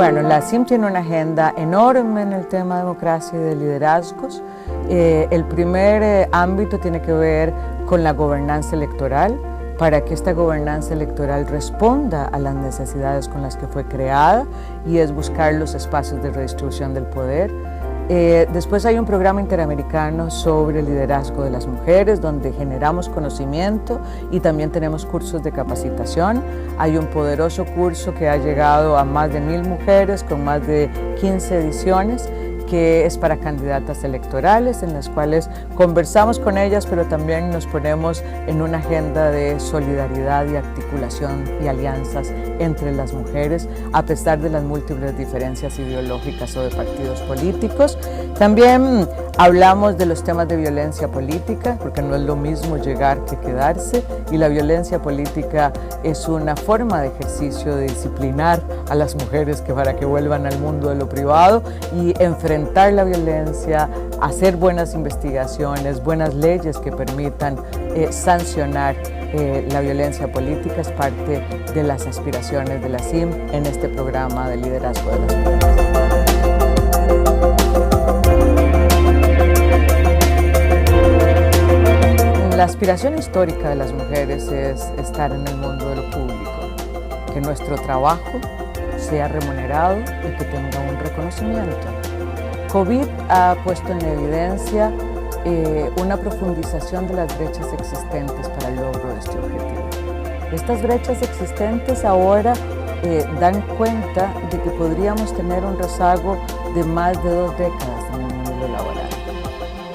Bueno, la CIM tiene una agenda enorme en el tema de democracia y de liderazgos. El primer ámbito tiene que ver con la gobernanza electoral, para que esta gobernanza electoral responda a las necesidades con las que fue creada, y es buscar los espacios de redistribución del poder. Después hay un programa interamericano sobre el liderazgo de las mujeres, donde generamos conocimiento y también tenemos cursos de capacitación. Hay un poderoso curso que ha llegado a más de 1000 mujeres con más de 15 ediciones, que es para candidatas electorales, en las cuales conversamos con ellas, pero también nos ponemos en una agenda de solidaridad y articulación y alianzas entre las mujeres, a pesar de las múltiples diferencias ideológicas o de partidos políticos. También hablamos de los temas de violencia política, porque no es lo mismo llegar que quedarse, y la violencia política es una forma de ejercicio de disciplinar a las mujeres para que vuelvan al mundo de lo privado y enfrentar la violencia, hacer buenas investigaciones, buenas leyes que permitan sancionar la violencia política. Es parte de las aspiraciones de la CIM en este programa de liderazgo de las mujeres. La aspiración histórica de las mujeres es estar en el mundo de lo público, que nuestro trabajo sea remunerado y que tenga un reconocimiento. COVID ha puesto en evidencia una profundización de las brechas existentes para el logro de este objetivo. Estas brechas existentes ahora dan cuenta de que podríamos tener un rezago de más de 2 décadas en el mundo laboral,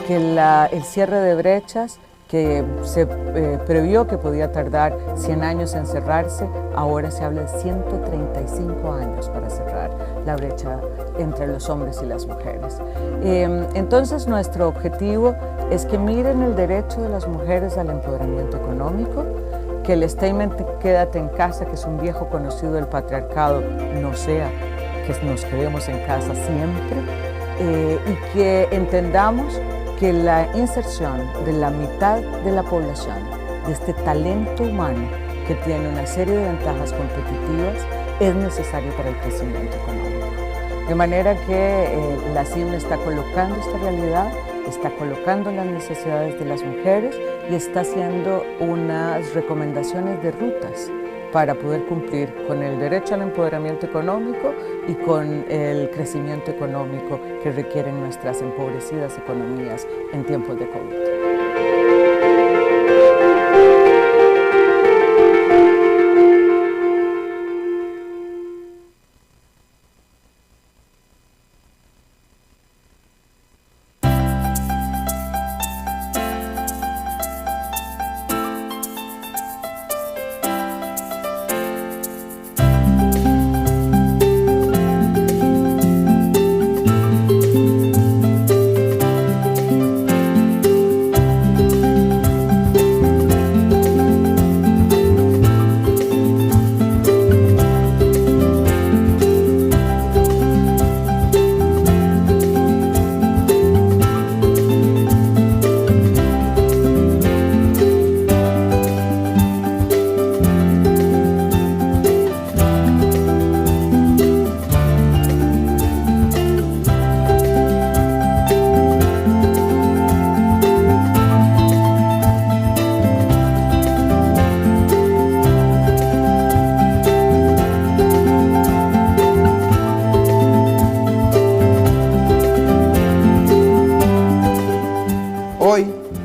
que el cierre de brechas que se previó que podía tardar 100 años en cerrarse, ahora se habla de 135 años para cerrar la brecha entre los hombres y las mujeres. Entonces nuestro objetivo es que miren el derecho de las mujeres al empoderamiento económico, que el statement "quédate en casa", que es un viejo conocido del patriarcado, no sea que nos quedemos en casa siempre, y que entendamos que la inserción de la mitad de la población, de este talento humano que tiene una serie de ventajas competitivas, es necesario para el crecimiento económico. De manera que la CIM está colocando esta realidad, está colocando las necesidades de las mujeres y está haciendo unas recomendaciones de rutas para poder cumplir con el derecho al empoderamiento económico y con el crecimiento económico que requieren nuestras empobrecidas economías en tiempos de COVID.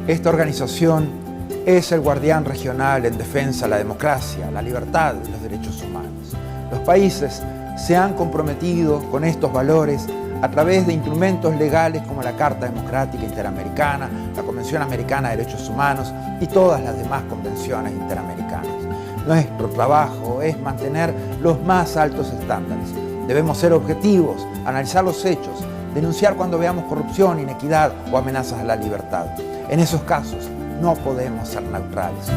Esta organización es el guardián regional en defensa de la democracia, la libertad y los derechos humanos. Los países se han comprometido con estos valores a través de instrumentos legales como la Carta Democrática Interamericana, la Convención Americana de Derechos Humanos y todas las demás convenciones interamericanas. Nuestro trabajo es mantener los más altos estándares. Debemos ser objetivos, analizar los hechos, denunciar cuando veamos corrupción, inequidad o amenazas a la libertad. En esos casos no podemos ser neutrales.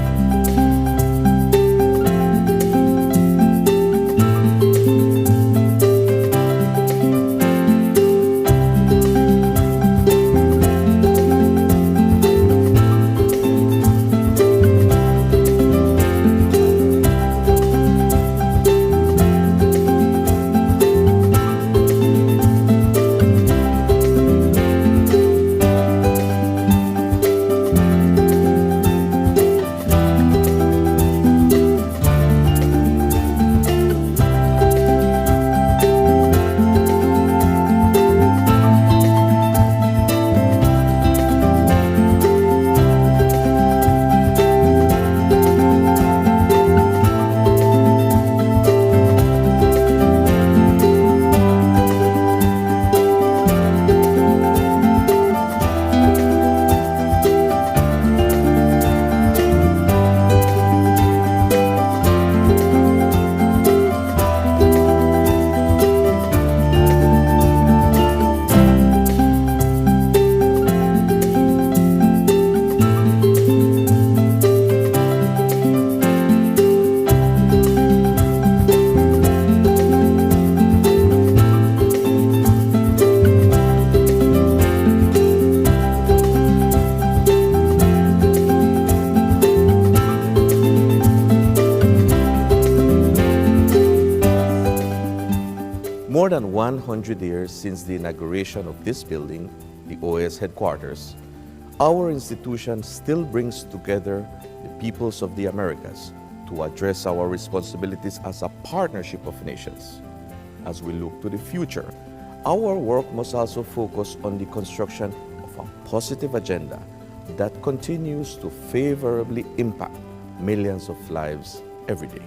than 100 years since the inauguration of this building, the OAS headquarters, our institution still brings together the peoples of the Americas to address our responsibilities as a partnership of nations. As we look to the future, our work must also focus on the construction of a positive agenda that continues to favorably impact millions of lives every day.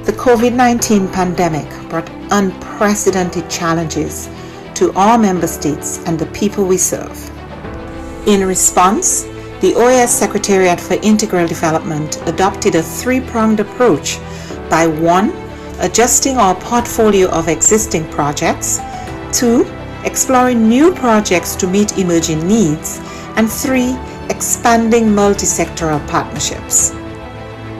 The COVID-19 pandemic brought unprecedented challenges to our member states and the people we serve. In response, the OAS Secretariat for Integral Development adopted a three-pronged approach by 1. Adjusting our portfolio of existing projects, 2. Exploring new projects to meet emerging needs, and 3. Expanding multi-sectoral partnerships.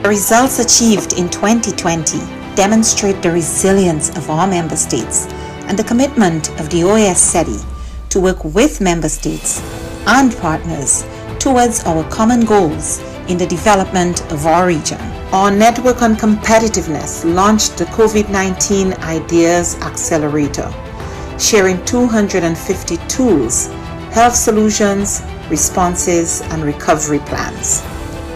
The results achieved in 2020 demonstrate the resilience of our member states and the commitment of the OAS SETI to work with member states and partners towards our common goals in the development of our region. Our Network on Competitiveness launched the COVID-19 Ideas Accelerator, sharing 250 tools, health solutions, responses, and recovery plans.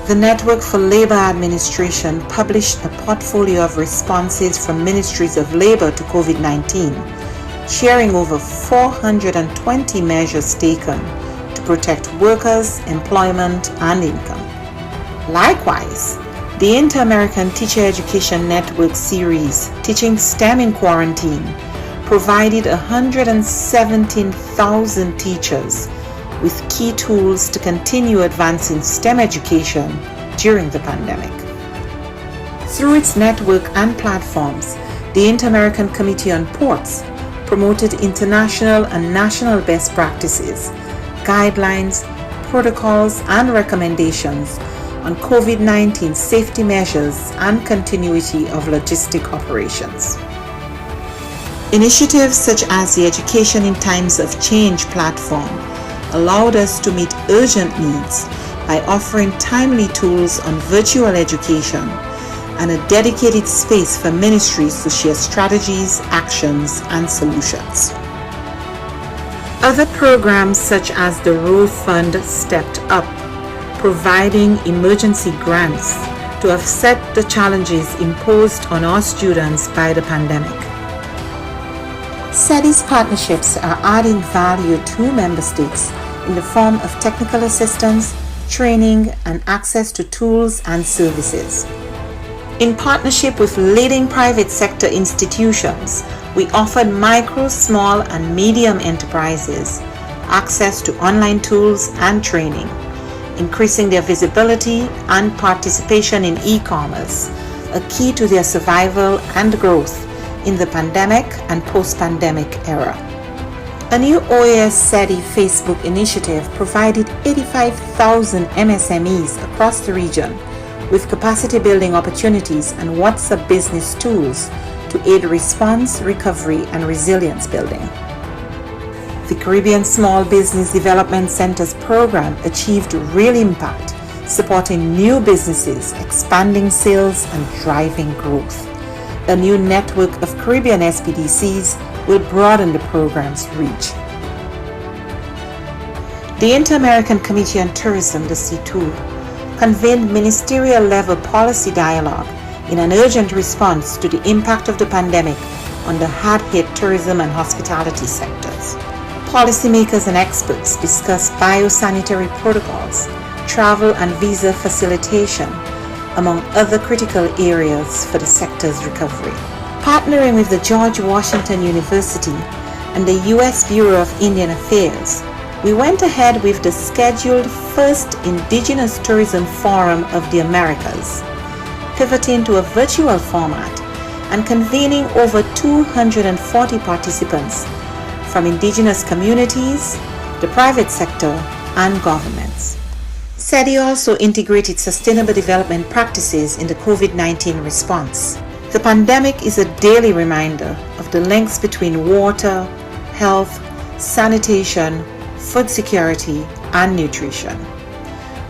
The Network for Labor Administration published a portfolio of responses from ministries of labor to COVID-19, sharing over 420 measures taken to protect workers, employment, and income. Likewise, the Inter-American Teacher Education Network series, Teaching STEM in Quarantine, provided 117,000 teachers with key tools to continue advancing STEM education during the pandemic. Through its network and platforms, the Inter-American Committee on Ports promoted international and national best practices, guidelines, protocols, and recommendations on COVID-19 safety measures and continuity of logistic operations. Initiatives such as the Education in Times of Change platform allowed us to meet urgent needs by offering timely tools on virtual education and a dedicated space for ministries to share strategies, actions, and solutions. Other programs such as the Row Fund stepped up, providing emergency grants to offset the challenges imposed on our students by the pandemic. SETI's partnerships are adding value to member states in the form of technical assistance, training, and access to tools and services. In partnership with leading private sector institutions, we offered micro, small, and medium enterprises access to online tools and training, increasing their visibility and participation in e-commerce, a key to their survival and growth in the pandemic and post-pandemic era. A new OAS SETI Facebook initiative provided 85,000 MSMEs across the region with capacity building opportunities and WhatsApp business tools to aid response, recovery, and resilience building. The Caribbean Small Business Development Centers program achieved real impact, supporting new businesses, expanding sales, and driving growth. A new network of Caribbean SPDCs will broaden the program's reach. The Inter-American Committee on Tourism, the C2, convened ministerial-level policy dialogue in an urgent response to the impact of the pandemic on the hard-hit tourism and hospitality sectors. Policymakers and experts discussed biosanitary protocols, travel and visa facilitation, among other critical areas for the sector's recovery. Partnering with the George Washington University and the U.S. Bureau of Indian Affairs, we went ahead with the scheduled first Indigenous Tourism Forum of the Americas, pivoting to a virtual format and convening over 240 participants from indigenous communities, the private sector, and governments. SETI also integrated sustainable development practices in the COVID-19 response. The pandemic is a daily reminder of the links between water, health, sanitation, food security, and nutrition.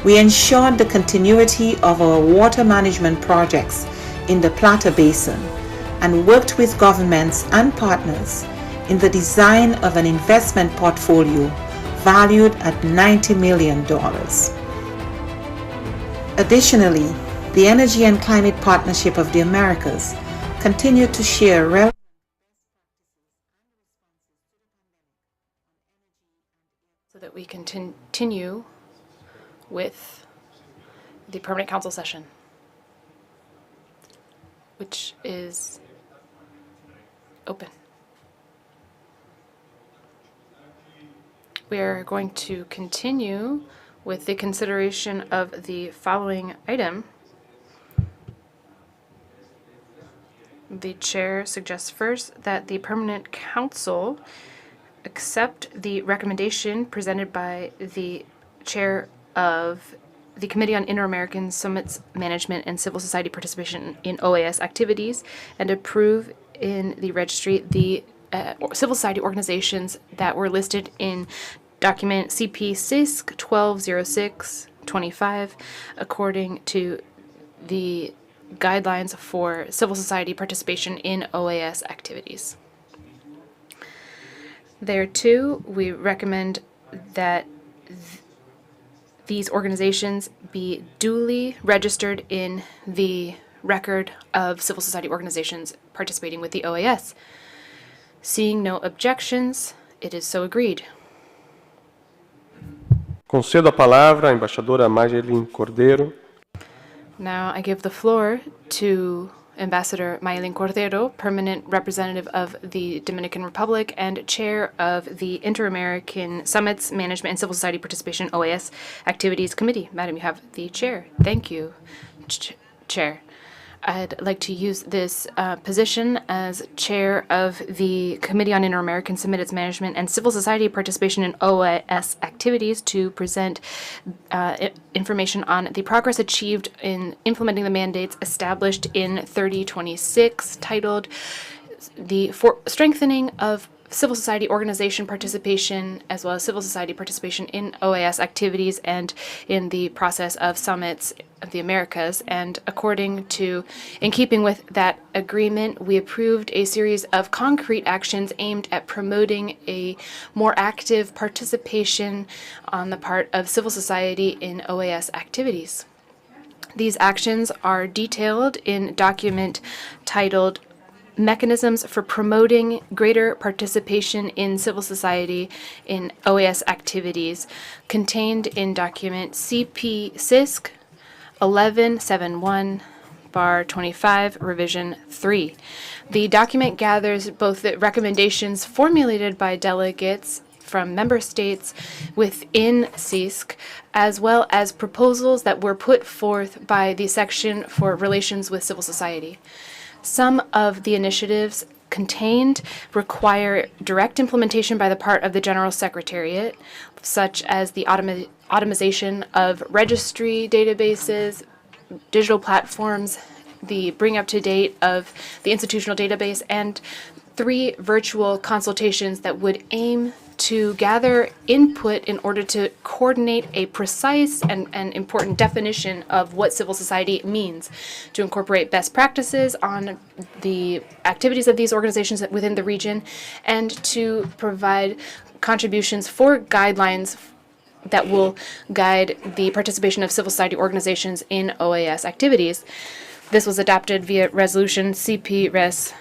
We ensured the continuity of our water management projects in the Plata Basin and worked with governments and partners in the design of an investment portfolio valued at $90 million. Additionally, the Energy and Climate Partnership of the Americas continued to share relevant so that we can continue with the permanent council session, which is open. We are going to continue with the consideration of the following item. The chair suggests first that the permanent council accept the recommendation presented by the chair of the Committee on Inter-American Summits Management and Civil Society Participation in OAS activities and approve in the registry the civil society organizations that were listed in document CP-CISC 1206-25 according to the guidelines for civil society participation in OAS activities. There too, we recommend that these organizations be duly registered in the record of civil society organizations participating with the OAS. Seeing no objections, it is so agreed. Concedo a palavra à embaixadora Mayelin Cordeiro. Now I give the floor to Ambassador Mayelin Cordero, permanent representative of the Dominican Republic and chair of the Inter-American Summits Management and Civil Society Participation OAS Activities Committee. Madam, you have the chair. Thank you, Chair. I'd like to use this position as chair of the Committee on Inter-American Summits Management and Civil Society Participation in OAS activities to present information on the progress achieved in implementing the mandates established in 3026, titled the Strengthening of Civil Society Organization Participation, as well as Civil Society Participation in OAS activities and in the process of summits of the Americas. And in keeping with that agreement, we approved a series of concrete actions aimed at promoting a more active participation on the part of civil society in OAS activities. These actions are detailed in document titled Mechanisms for Promoting Greater Participation in Civil Society in OAS Activities, contained in document CP-CISC 1171/25, revision 3. The document gathers both the recommendations formulated by delegates from member states within CISC, as well as proposals that were put forth by the section for relations with civil society. Some of the initiatives contained require direct implementation by the part of the General Secretariat, such as the automation of registry databases, digital platforms, the bring up to date of the institutional database, and 3 virtual consultations that would aim to gather input in order to coordinate a precise and important definition of what civil society means, to incorporate best practices on the activities of these organizations within the region, and to provide contributions for guidelines that will guide the participation of civil society organizations in OAS activities. This was adopted via resolution CP-RES.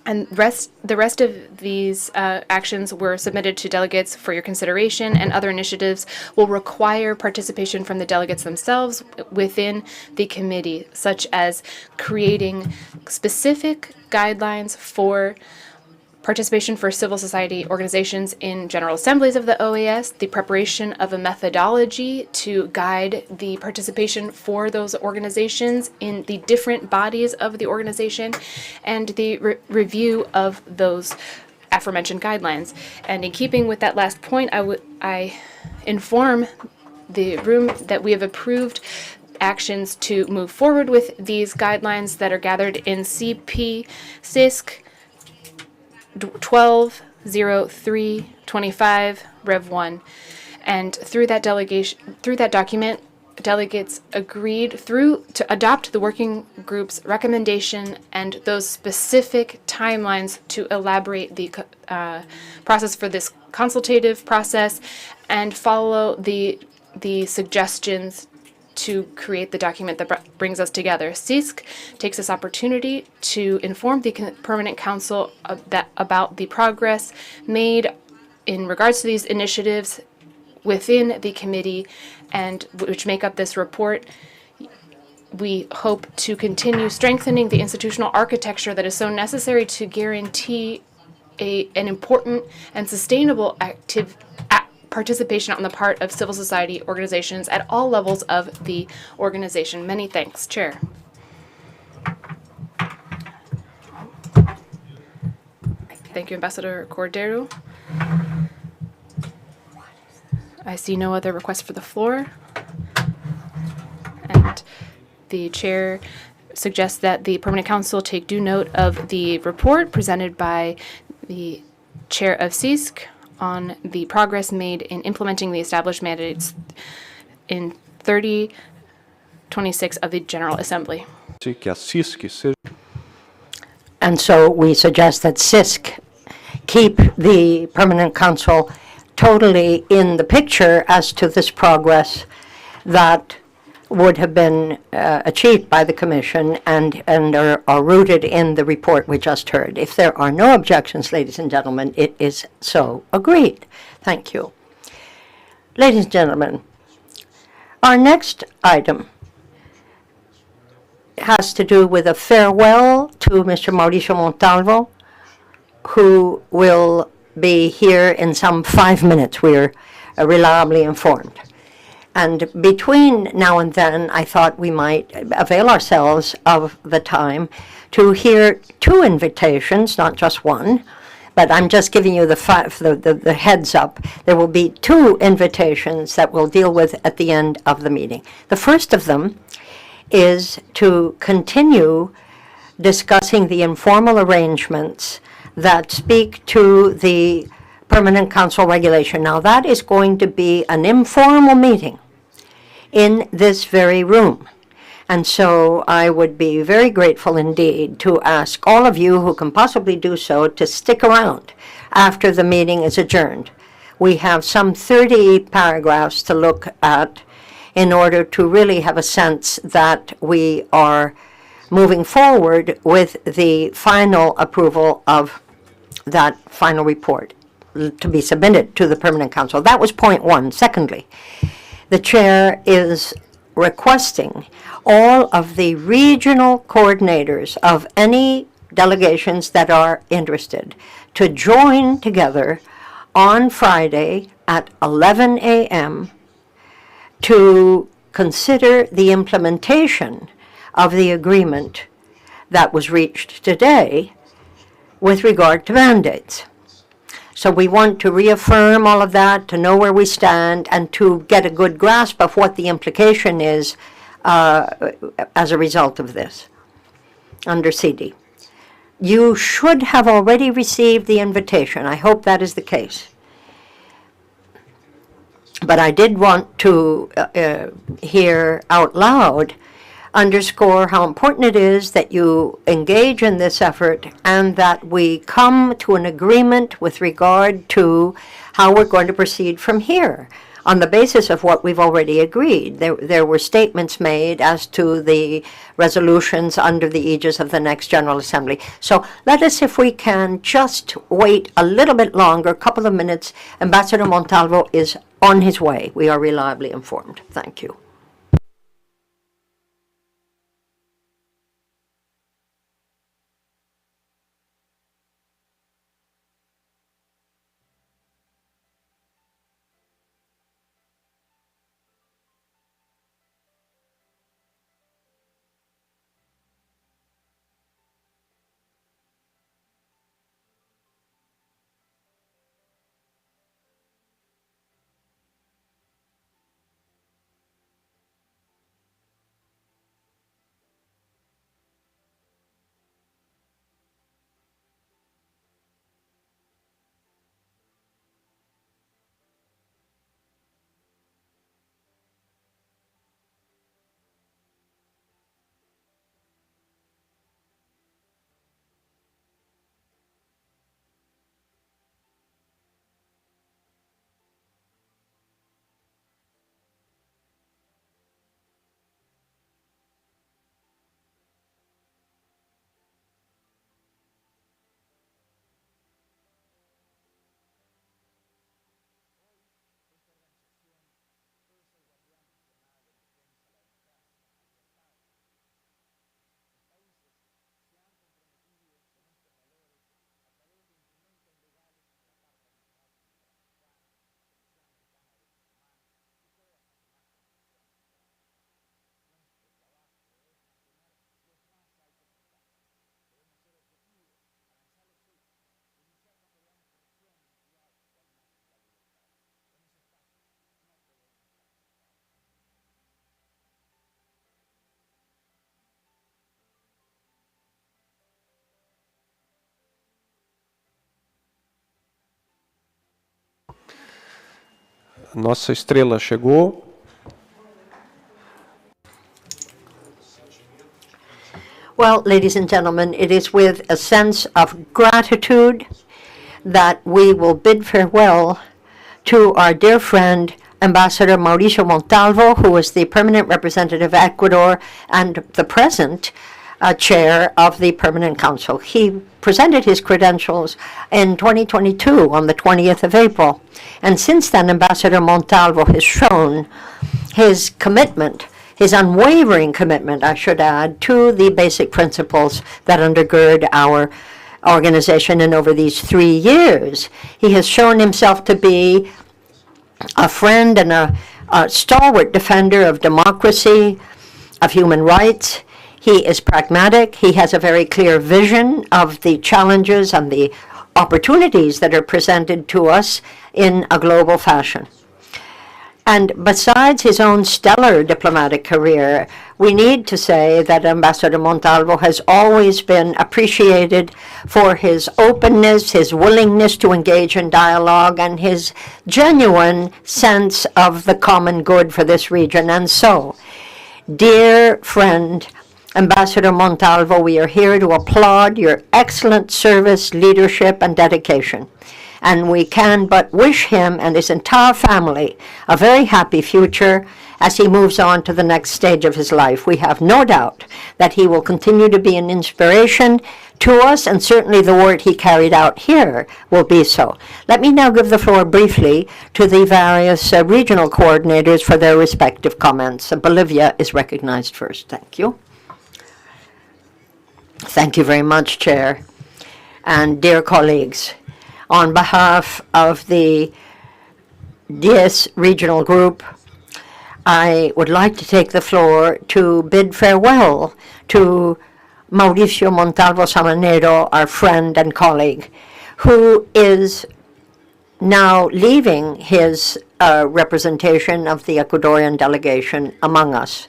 And the rest of these actions were submitted to delegates for your consideration, and other initiatives will require participation from the delegates themselves within the committee, such as creating specific guidelines for participation for civil society organizations in general assemblies of the OAS, the preparation of a methodology to guide the participation for those organizations in the different bodies of the organization, and the review of those aforementioned guidelines. And in keeping with that last point, I inform the room that we have approved actions to move forward with these guidelines that are gathered in CP CISC 120325 Rev 1, and through that document, delegates agreed to adopt the working group's recommendation and those specific timelines to elaborate the process for this consultative process and follow the suggestions to create the document that brings us together. CISC takes this opportunity to inform the Permanent Council about the progress made in regards to these initiatives within the committee, and which make up this report. We hope to continue strengthening the institutional architecture that is so necessary to guarantee an important and sustainable participation on the part of civil society organizations at all levels of the organization. Many thanks, Chair. Thank you, Ambassador Cordero. I see no other requests for the floor. And the Chair suggests that the Permanent Council take due note of the report presented by the Chair of CISC on the progress made in implementing the established mandates in 3026 of the General Assembly. And so we suggest that CISC keep the Permanent Council totally in the picture as to this progress that would have been achieved by the Commission and are rooted in the report we just heard. If there are no objections, ladies and gentlemen, it is so agreed. Thank you. Ladies and gentlemen, our next item has to do with a farewell to Mr. Mauricio Montalvo, who will be here in some 5 minutes. We're reliably informed. And between now and then, I thought we might avail ourselves of the time to hear 2 invitations, not just one, but I'm just giving you the heads up. There will be 2 invitations that we'll deal with at the end of the meeting. The first of them is to continue discussing the informal arrangements that speak to the Permanent Council regulation. Now, that is going to be an informal meeting in this very room. And so I would be very grateful indeed to ask all of you who can possibly do so to stick around after the meeting is adjourned. We have some 30 paragraphs to look at in order to really have a sense that we are moving forward with the final approval of that final report to be submitted to the Permanent Council. That was point 1. Secondly, the Chair is requesting all of the regional coordinators of any delegations that are interested to join together on Friday at 11 a.m. to consider the implementation of the agreement that was reached today with regard to mandates. So we want to reaffirm all of that, to know where we stand, and to get a good grasp of what the implication is as a result of this under CD. you should have already received the invitation. I hope that is the case. But I did want to hear out loud underscore how important it is that you engage in this effort and that we come to an agreement with regard to how we're going to proceed from here on the basis of what we've already agreed. There were statements made as to the resolutions under the aegis of the next General Assembly. So let us, if we can, just wait a little bit longer, a couple of minutes. Ambassador Montalvo is on his way. We are reliably informed. Thank you. Nossa estrela chegou. Well, ladies and gentlemen, it is with a sense of gratitude that we will bid farewell to our dear friend, Ambassador Mauricio Montalvo, who is the permanent representative of Ecuador and the present chair of the Permanent Council. He presented his credentials in 2022 on the 20th of April. And since then, Ambassador Montalvo has shown his commitment, his unwavering commitment, I should add, to the basic principles that undergird our organization. And over these 3 years, he has shown himself to be a friend and a stalwart defender of democracy, of human rights. He is pragmatic. He has a very clear vision of the challenges and the opportunities that are presented to us in a global fashion. And besides his own stellar diplomatic career, we need to say that Ambassador Montalvo has always been appreciated for his openness, his willingness to engage in dialogue, and his genuine sense of the common good for this region. And so, dear friend, Ambassador Montalvo, we are here to applaud your excellent service, leadership, and dedication. And we can but wish him and his entire family a very happy future as he moves on to the next stage of his life. We have no doubt that he will continue to be an inspiration to us, and certainly the work he carried out here will be so. Let me now give the floor briefly to the various regional coordinators for their respective comments. Bolivia is recognized first. Thank you. Thank you very much, Chair. And dear colleagues, on behalf of the DS Regional Group, I would like to take the floor to bid farewell to Mauricio Montalvo Samanero, our friend and colleague, who is now leaving his representation of the Ecuadorian delegation among us.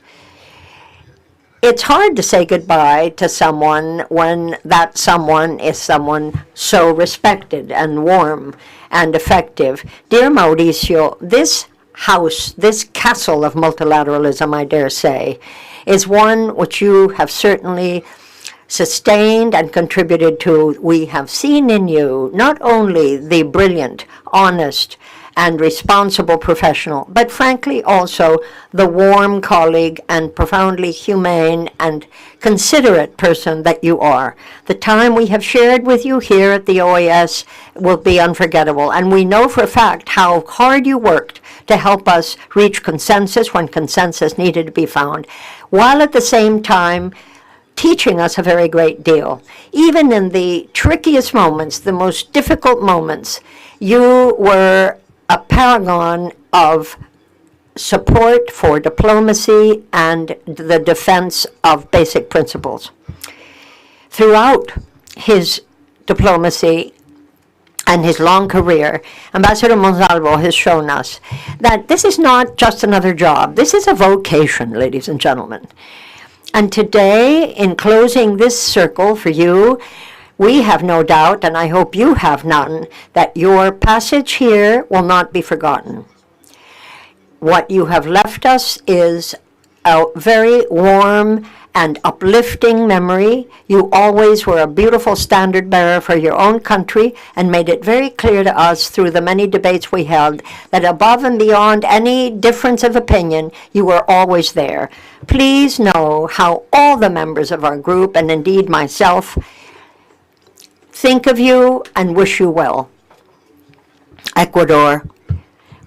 it's hard to say goodbye to someone when that someone is someone so respected and warm and effective. Dear Mauricio, this house, this castle of multilateralism, I dare say, is one which you have certainly sustained and contributed to. We have seen in you not only the brilliant, honest, and responsible professional, but frankly also the warm colleague and profoundly humane and considerate person that you are. The time we have shared with you here at the OAS will be unforgettable, and we know for a fact how hard you worked to help us reach consensus when consensus needed to be found, while at the same time teaching us a very great deal. Even in the trickiest moments, the most difficult moments, you were a paragon of support for diplomacy and the defense of basic principles. Throughout his diplomacy and his long career, Ambassador Montalvo has shown us that this is not just another job. This is a vocation, ladies and gentlemen. And today, in closing this circle for you, we have no doubt, and I hope you have none, that your passage here will not be forgotten. What you have left us is a very warm and uplifting memory. You always were a beautiful standard bearer for your own country and made it very clear to us through the many debates we held that above and beyond any difference of opinion, you were always there. Please know how all the members of our group, and indeed myself, think of you and wish you well. Ecuador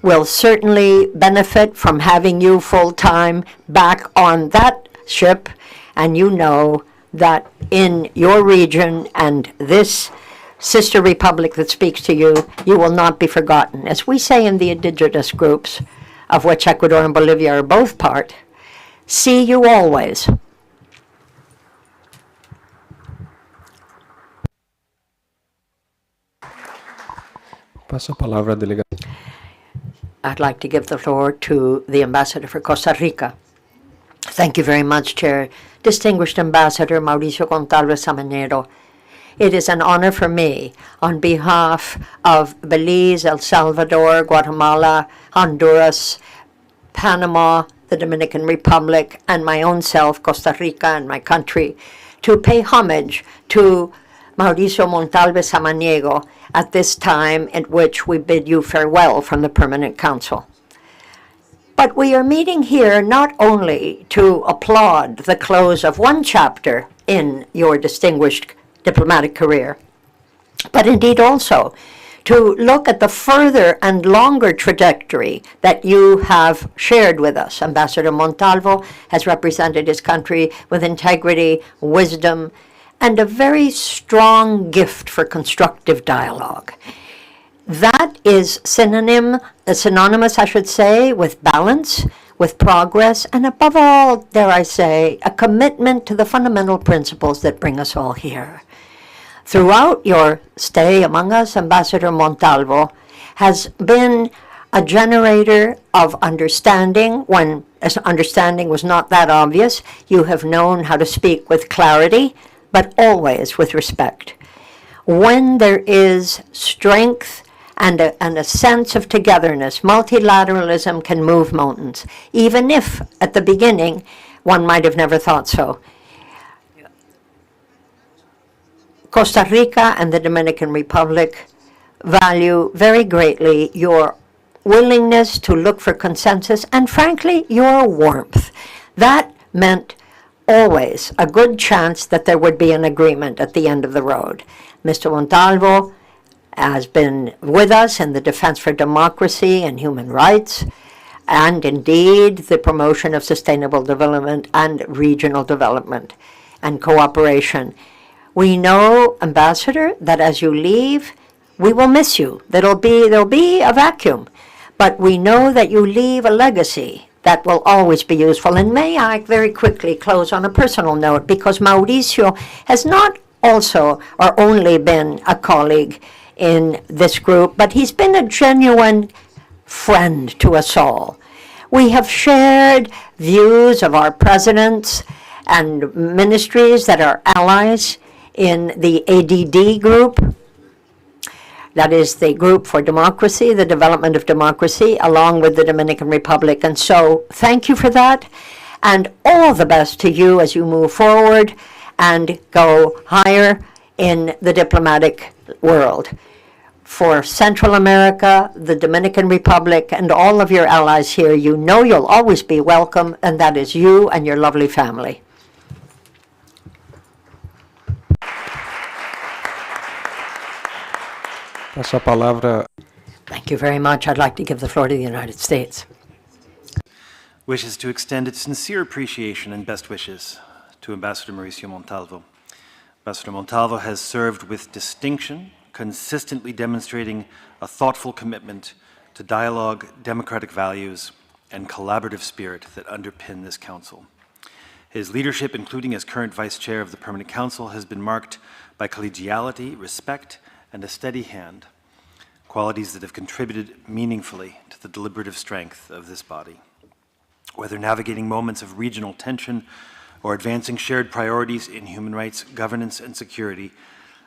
will certainly benefit from having you full-time back on that ship, and you know that in your region and this sister republic that speaks to you, you will not be forgotten. As we say in the indigenous groups, of which Ecuador and Bolivia are both part, see you always. Passo a palavra à delegada. I'd like to give the floor to the Ambassador for Costa Rica. Thank you very much, Chair. Distinguished Ambassador Mauricio Gonçalves Samanero, it is an honor for me, on behalf of Belize, El Salvador, Guatemala, Honduras, Panama, the Dominican Republic, and my own self, Costa Rica, and my country, to pay homage to Mauricio Montalvo Samaniego at this time in which we bid you farewell from the Permanent Council. But we are meeting here not only to applaud the close of one chapter in your distinguished diplomatic career, but indeed also to look at the further and longer trajectory that you have shared with us. Ambassador Montalvo has represented his country with integrity, wisdom, and a very strong gift for constructive dialogue. That is synonymous, I should say, with balance, with progress, and above all, dare I say, a commitment to the fundamental principles that bring us all here. Throughout your stay among us, Ambassador Montalvo has been a generator of understanding when understanding was not that obvious. You have known how to speak with clarity, but always with respect. When there is strength and a sense of togetherness, multilateralism can move mountains, even if at the beginning one might have never thought so. Costa Rica and the Dominican Republic value very greatly your willingness to look for consensus and, frankly, your warmth. That meant always a good chance that there would be an agreement at the end of the road. Mr. Montalvo has been with us in the defense for democracy and human rights, and indeed the promotion of sustainable development and regional development and cooperation. We know, Ambassador, that as you leave, we will miss you. There'll be a vacuum, but we know that you leave a legacy that will always be useful. And may I very quickly close on a personal note, because Mauricio has not also or only been a colleague in this group, but he's been a genuine friend to us all. We have shared views of our presidents and ministries that are allies in the ADD group. That is the Group for Democracy, the Development of Democracy, along with the Dominican Republic. And so thank you for that, and all the best to you as you move forward and go higher in the diplomatic world. For Central America, the Dominican Republic, and all of your allies here, you know you'll always be welcome, and that is you and your lovely family. Passo a palavra. Thank you very much. I'd like to give the floor to the United States. Wishes to extend its sincere appreciation and best wishes to Ambassador Mauricio Montalvo. Ambassador Montalvo has served with distinction, consistently demonstrating a thoughtful commitment to dialogue, democratic values, and collaborative spirit that underpin this Council. His leadership, including as current Vice Chair of the Permanent Council, has been marked by collegiality, respect, and a steady hand, qualities that have contributed meaningfully to the deliberative strength of this body. Whether navigating moments of regional tension or advancing shared priorities in human rights, governance, and security,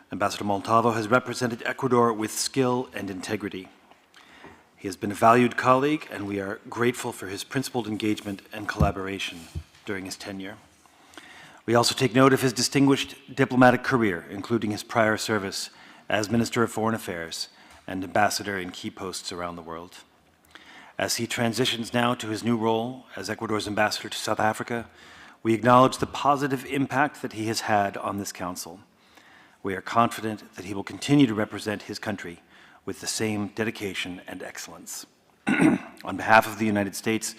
Ambassador Montalvo has represented Ecuador with skill and integrity. He has been a valued colleague, and we are grateful for his principled engagement and collaboration during his tenure. We also take note of his distinguished diplomatic career, including his prior service as Minister of Foreign Affairs and ambassador in key posts around the world. As he transitions now to his new role as Ecuador's ambassador to South Africa, we acknowledge the positive impact that he has had on this Council. We are confident that he will continue to represent his country with the same dedication and excellence. On behalf of the United States,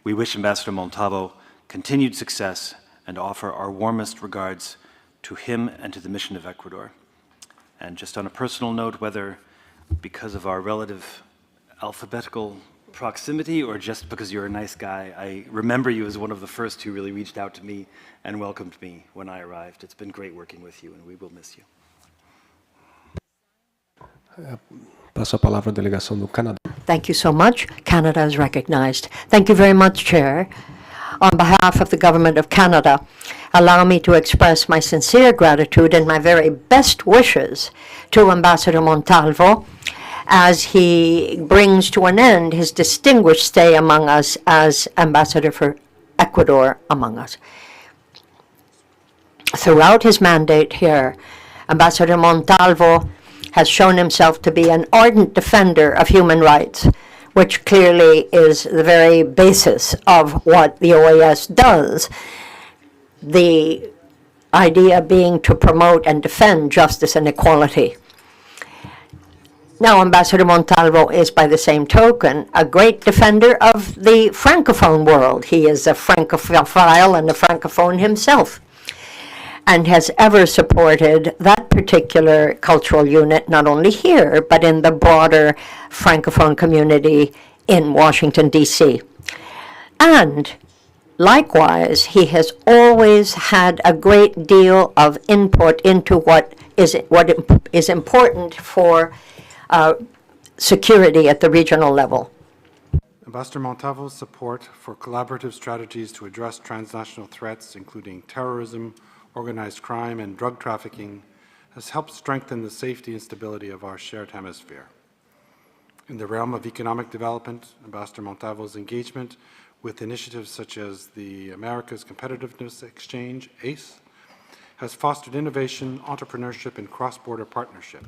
we wish Ambassador Montalvo continued success and offer our warmest regards to him and to the mission of Ecuador. And just on a personal note, whether because of our relative alphabetical proximity or just because you're a nice guy, I remember you as one of the first who really reached out to me and welcomed me when I arrived. It's been great working with you, and we will miss you. Passo a palavra à delegação do Canadá. Thank you so much. Canada is recognized. Thank you very much, Chair. On behalf of the Government of Canada, allow me to express my sincere gratitude and my very best wishes to Ambassador Montalvo as he brings to an end his distinguished stay among us as Ambassador for Ecuador among us. Throughout his mandate here, Ambassador Montalvo has shown himself to be an ardent defender of human rights, which clearly is the very basis of what the OAS does. The idea being to promote and defend justice and equality. Now, Ambassador Montalvo is, by the same token, a great defender of the Francophone world. He is a Francophile and a Francophone himself, and has ever supported that particular cultural unit, not only here, but in the broader Francophone community in Washington, D.C. And likewise, he has always had a great deal of input into what is important for security at the regional level. Ambassador Montalvo's support for collaborative strategies to address transnational threats, including terrorism, organized crime, and drug trafficking, has helped strengthen the safety and stability of our shared hemisphere. In the realm of economic development, Ambassador Montalvo's engagement with initiatives such as the America's Competitiveness Exchange, ACE, has fostered innovation, entrepreneurship, and cross-border partnership.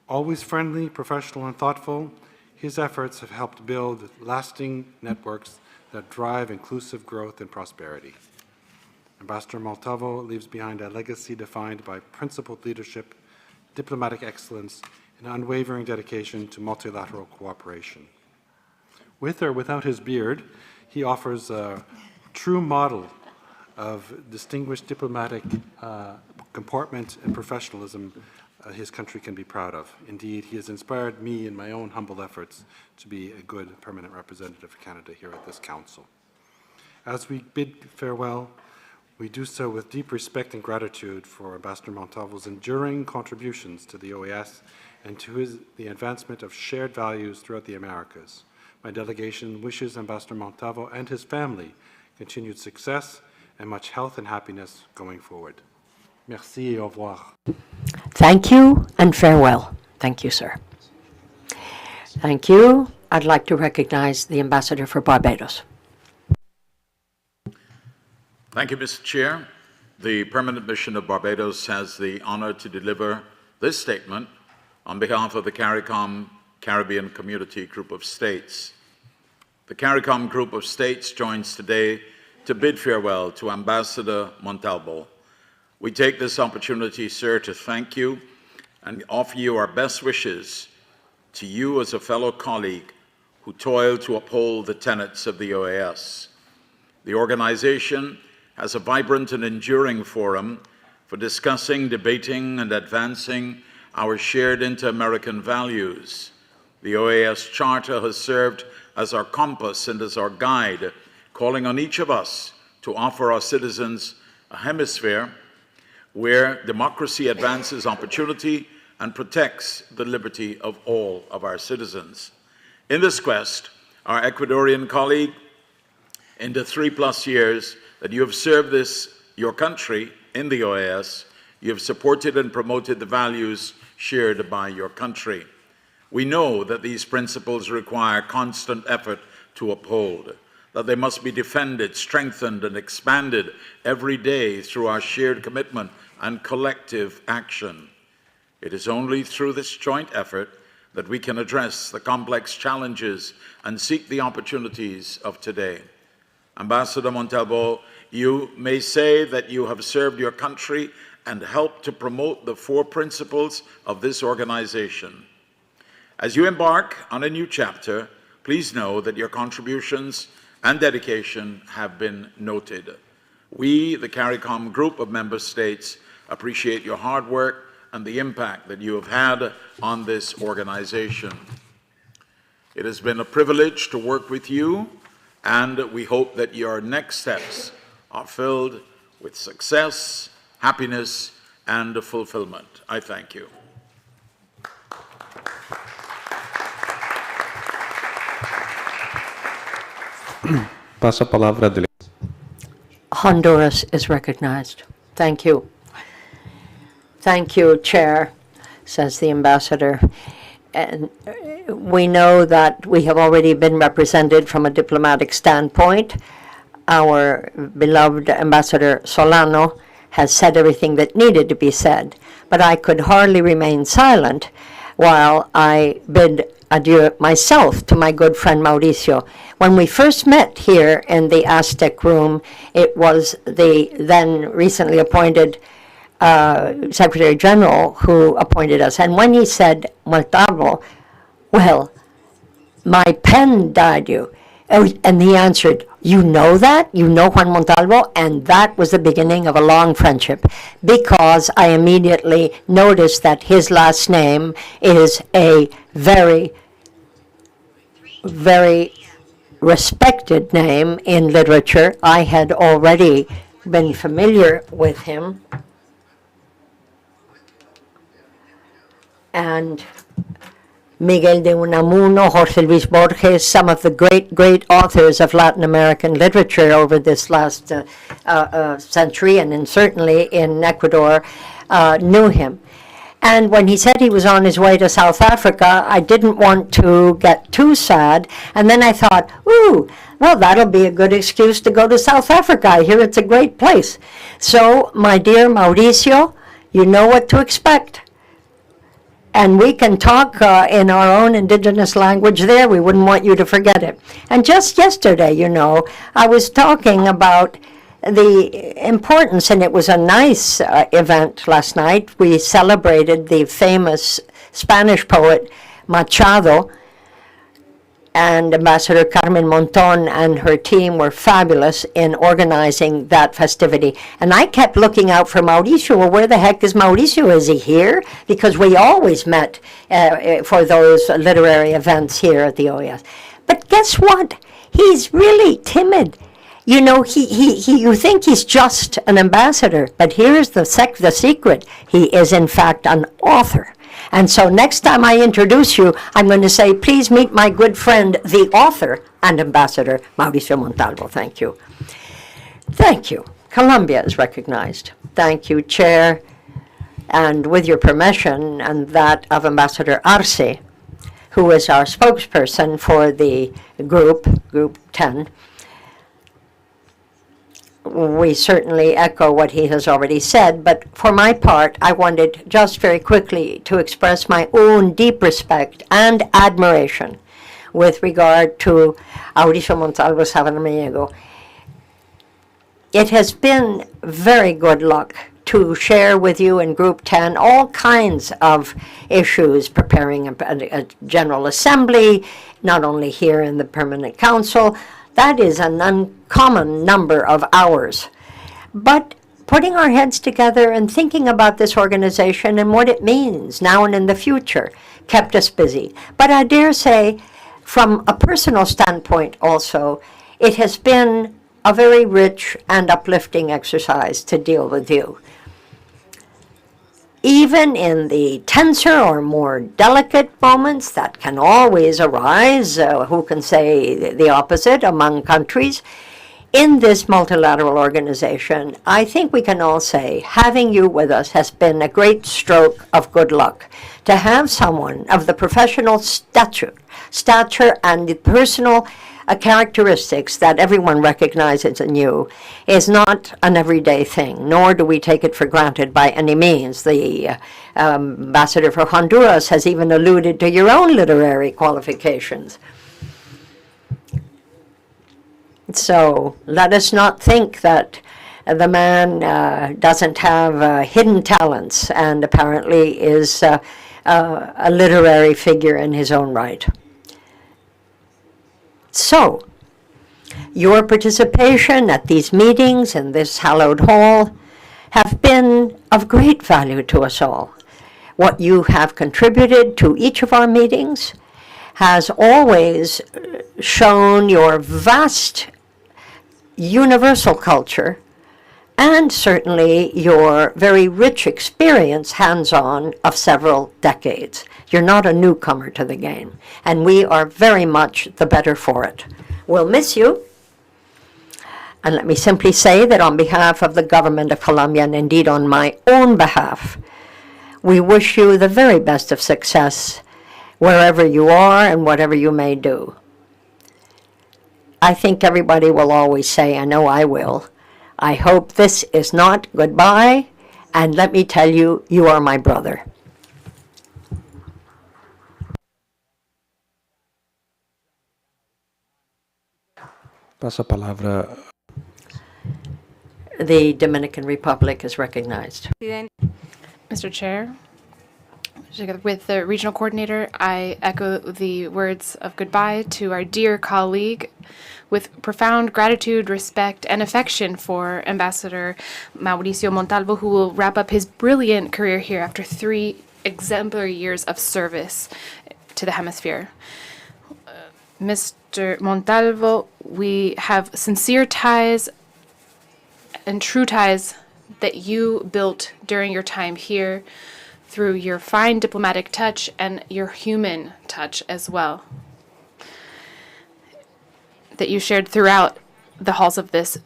Always friendly, professional, and thoughtful, his efforts have helped build lasting networks that drive inclusive growth and prosperity. Ambassador Montalvo leaves behind a legacy defined by principled leadership, diplomatic excellence, and unwavering dedication to multilateral cooperation. With or without his beard, he offers a true model of distinguished diplomatic comportment and professionalism his country can be proud of. Indeed, he has inspired me in my own humble efforts to be a good permanent representative of Canada here at this Council. As we bid farewell, we do so with deep respect and gratitude for Ambassador Montalvo's enduring contributions to the OAS and to the advancement of shared values throughout the Americas. My delegation wishes Ambassador Montalvo and his family continued success and much health and happiness going forward. Merci et au revoir. Thank you and farewell. Thank you, sir. Thank you. I'd like to recognize the Ambassador for Barbados. Thank you, Mr. Chair. The Permanent Mission of Barbados has the honor to deliver this statement on behalf of the CARICOM Caribbean Community Group of States. The CARICOM Group of States joins today to bid farewell to Ambassador Montalvo. We take this opportunity, sir, to thank you and offer you our best wishes to you as a fellow colleague who toiled to uphold the tenets of the OAS. The organization has a vibrant and enduring forum for discussing, debating, and advancing our shared inter-American values. The OAS Charter has served as our compass and as our guide, calling on each of us to offer our citizens a hemisphere where democracy advances opportunity and protects the liberty of all of our citizens. In this quest, our Ecuadorian colleague, in the 3+ years that you have served your country in the OAS, you have supported and promoted the values shared by your country. We know that these principles require constant effort to uphold, that they must be defended, strengthened, and expanded every day through our shared commitment and collective action. It is only through this joint effort that we can address the complex challenges and seek the opportunities of today. Ambassador Montalvo, you may say that you have served your country and helped to promote the 4 principles of this organization. As you embark on a new chapter, please know that your contributions and dedication have been noted. We, the CARICOM Group of Member States, appreciate your hard work and the impact that you have had on this organization. It has been a privilege to work with you, and we hope that your next steps are filled with success, happiness, and fulfillment. I thank you. Passo a palavra a dele. Honduras is recognized. Thank you. Thank you, Chair, says the Ambassador. And we know that we have already been represented from a diplomatic standpoint. Our beloved Ambassador Solano has said everything that needed to be said, but I could hardly remain silent while I bid adieu myself to my good friend Mauricio. When we first met here in the Aztec room, it was the then recently appointed Secretary General who appointed us. And when he said, Montalvo, well, my pen died you. And he answered, you know that? You know Juan Montalvo? And that was the beginning of a long friendship, because I immediately noticed that his last name is a very, very respected name in literature. I had already been familiar with him. And Miguel de Unamuno, Jorge Luis Borges, some of the great authors of Latin American literature over this last century, and certainly in Ecuador, knew him. And when he said he was on his way to South Africa, I didn't want to get too sad. And then I thought, ooh, well, that'll be a good excuse to go to South Africa. I hear it's a great place. So, my dear Mauricio, you know what to expect. And we can talk in our own indigenous language there. We wouldn't want you to forget it. And just yesterday, you know, I was talking about the importance, and it was a nice event last night. We celebrated the famous Spanish poet Machado, and Ambassador Carmen Monton and her team were fabulous in organizing that festivity. And I kept looking out for Mauricio. Well, where the heck is Mauricio? Is he here? Because we always met for those literary events here at the OAS. But guess what? He's really timid. You know, you think he's just an ambassador, but here's the secret. He is, in fact, an author. And so next time I introduce you, I'm going to say, please meet my good friend, the author and ambassador, Mauricio Montalvo. Thank you. Thank you. Colombia is recognized. Thank you, Chair. And with your permission and that of Ambassador Arce, who is our spokesperson for the Group 10, we certainly echo what he has already said, but for my part, I wanted just very quickly to express my own deep respect and admiration with regard to Mauricio Montalvo Sabana. It has been very good luck to share with you in Group 10 all kinds of issues, preparing a General Assembly, not only here in the Permanent Council. That is an uncommon number of hours. But putting our heads together and thinking about this organization and what it means now and in the future kept us busy. But I dare say, from a personal standpoint also, it has been a very rich and uplifting exercise to deal with you. Even in the tenser or more delicate moments that can always arise, who can say the opposite among countries, in this multilateral organization, I think we can all say having you with us has been a great stroke of good luck. To have someone of the professional stature and the personal characteristics that everyone recognizes in you is not an everyday thing, nor do we take it for granted by any means. The ambassador for Honduras has even alluded to your own literary qualifications. So let us not think that the man doesn't have hidden talents and apparently is a literary figure in his own right. So, your participation at these meetings in this hallowed hall have been of great value to us all. What you have contributed to each of our meetings has always shown your vast universal culture and certainly your very rich experience, hands-on, of several decades. You're not a newcomer to the game, and we are very much the better for it. We'll miss you. And let me simply say that on behalf of the government of Colombia, and indeed on my own behalf, we wish you the very best of success wherever you are and whatever you may do. I think everybody will always say, I know I will, I hope this is not goodbye, and let me tell you, you are my brother. Passo a palavra. The Dominican Republic is recognized. Mr. Chair, together with the regional coordinator, I echo the words of goodbye to our dear colleague with profound gratitude, respect, and affection for Ambassador Mauricio Montalvo, who will wrap up his brilliant career here after 3 exemplary years of service to the hemisphere. Mr. Montalvo, we have sincere ties and true ties that you built during your time here through your fine diplomatic touch and your human touch as well, that you shared throughout the halls of this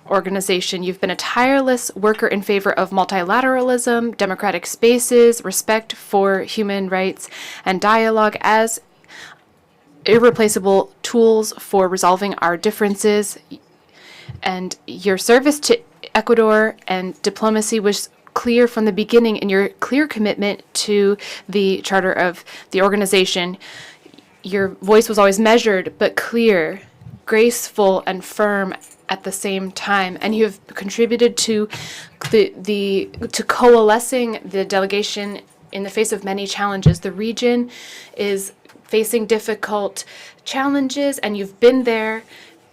organization. You've been a tireless worker in favor of multilateralism, democratic spaces, respect for human rights, and dialogue as irreplaceable tools for resolving our differences. And your service to Ecuador and diplomacy was clear from the beginning, in your clear commitment to the charter of the organization. Your voice was always measured but clear, graceful and firm at the same time, and you have contributed to to coalescing the delegation in the face of many challenges. The region is facing difficult challenges, and you've been there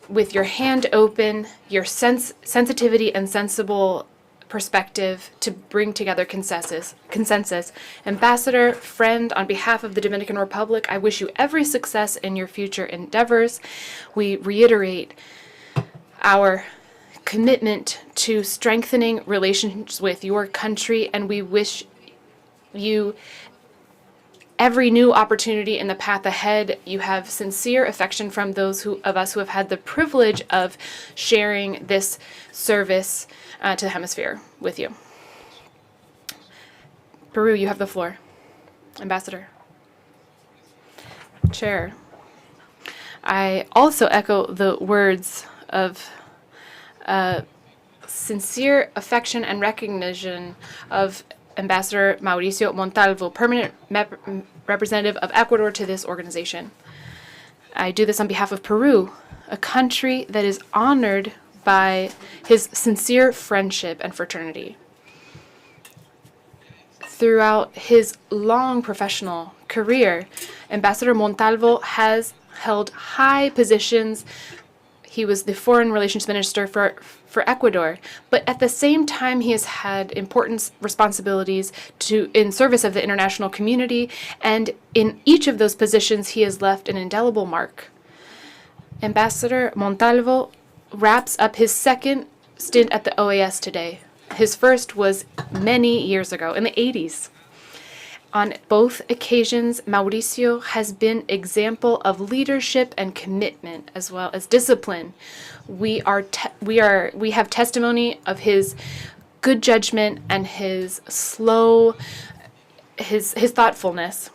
with your hand open, your sensitivity and sensible perspective to bring together consensus. Ambassador, friend, on behalf of the Dominican Republic, I wish you every success in your future endeavors. We reiterate our commitment to strengthening relations with your country, and we wish you every new opportunity in the path ahead. You have sincere affection from those of us who have had the privilege of sharing this service to the hemisphere with you. Peru, you have the floor. Ambassador. Chair. I also echo the words of sincere affection and recognition of Ambassador Mauricio Montalvo, permanent representative of Ecuador to this organization. I do this on behalf of Peru, a country that is honored by his sincere friendship and fraternity. Throughout his long professional career, Ambassador Montalvo has held high positions. He was the Foreign Relations Minister for Ecuador, but at the same time he has had important responsibilities in service of the international community, and in each of those positions he has left an indelible mark. Ambassador Montalvo wraps up his second stint at the OAS today. His first was many years ago, in the 80s. On both occasions, Mauricio has been example of leadership and commitment, as well as discipline. We have testimony of his good judgment and his thoughtfulness.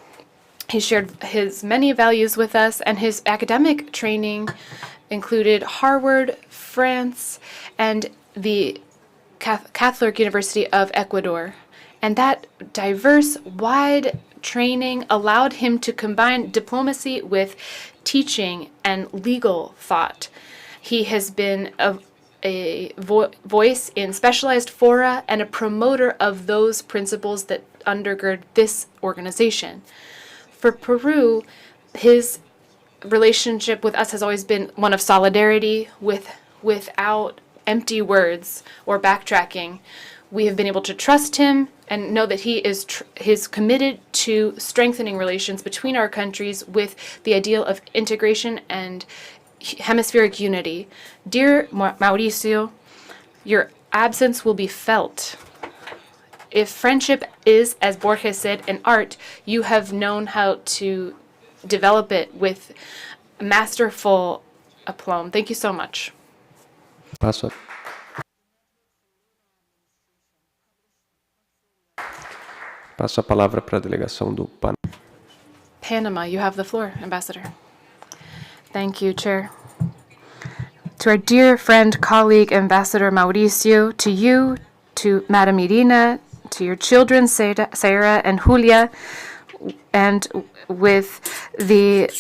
He shared his many values with us, and his academic training included Harvard, France, and the Catholic University of Ecuador. And that diverse, wide training allowed him to combine diplomacy with teaching and legal thought. He has been a voice in specialized fora and a promoter of those principles that undergird this organization. For Peru, his relationship with us has always been one of solidarity without empty words or backtracking. We have been able to trust him and know that he is committed to strengthening relations between our countries with the ideal of integration and hemispheric unity. Dear Mauricio, your absence will be felt. If friendship is, as Borges said, an art, you have known how to develop it with masterful aplomb. Thank you so much. Passa a palavra para a delegação do Panamá. Panama, you have the floor, Ambassador. Thank you, Chair. To our dear friend, colleague, Ambassador Mauricio, to you, to Madam Irina, to your children, Sarah and Julia, and with the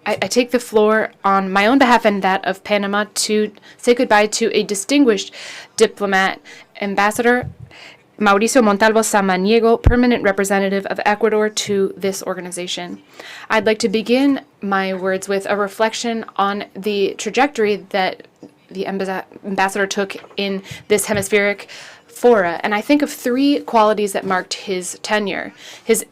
I take the floor on my own behalf and that of Panama to say goodbye to a distinguished diplomat, Ambassador Mauricio Montalvo Samaniego, permanent representative of Ecuador to this organization. I'd like to begin my words with a reflection on the trajectory that the ambassador took in this hemispheric fora, and I think of three qualities that marked his tenure. His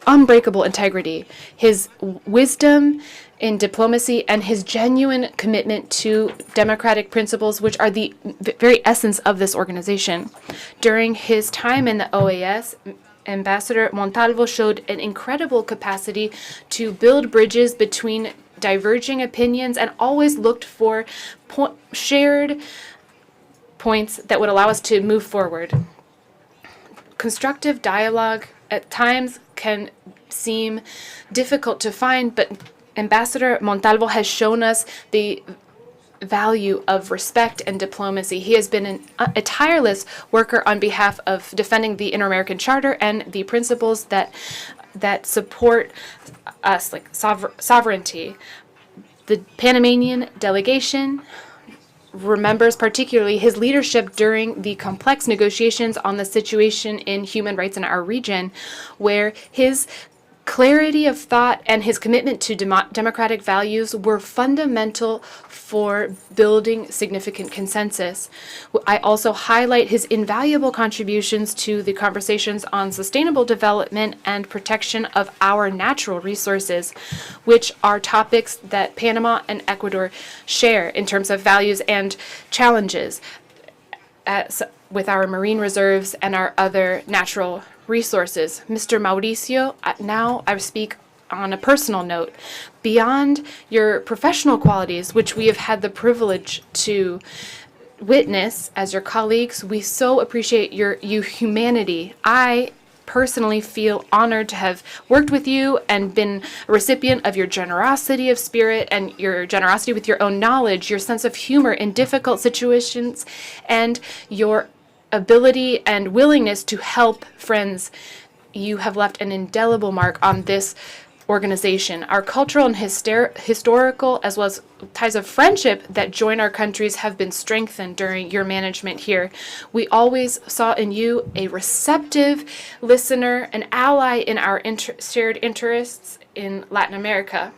unbreakable integrity, his wisdom in diplomacy, and his genuine commitment to democratic principles, which are the very essence of this organization. During his time in the OAS, Ambassador Montalvo showed an incredible capacity to build bridges between diverging opinions and always looked for shared points that would allow us to move forward. Constructive dialogue at times can seem difficult to find, but Ambassador Montalvo has shown us the value of respect and diplomacy. He has been a tireless worker on behalf of defending the Inter-American Charter and the principles that support us, like sovereignty. The Panamanian delegation remembers particularly his leadership during the complex negotiations on the situation in human rights in our region, where his clarity of thought and his commitment to democratic values were fundamental for building significant consensus. I also highlight his invaluable contributions to the conversations on sustainable development and protection of our natural resources, which are topics that Panama and Ecuador share in terms of values and challenges with our marine reserves and our other natural resources. Mr. Mauricio, now I speak on a personal note. Beyond your professional qualities, which we have had the privilege to witness as your colleagues, we so appreciate your humanity. I personally feel honored to have worked with you and been a recipient of your generosity of spirit and your generosity with your own knowledge, your sense of humor in difficult situations, and your ability and willingness to help friends. You have left an indelible mark on this organization. Our cultural and historical, as well as ties of friendship that join our countries, have been strengthened during your management here. We always saw in you a receptive listener, an ally in our shared interests in Latin America.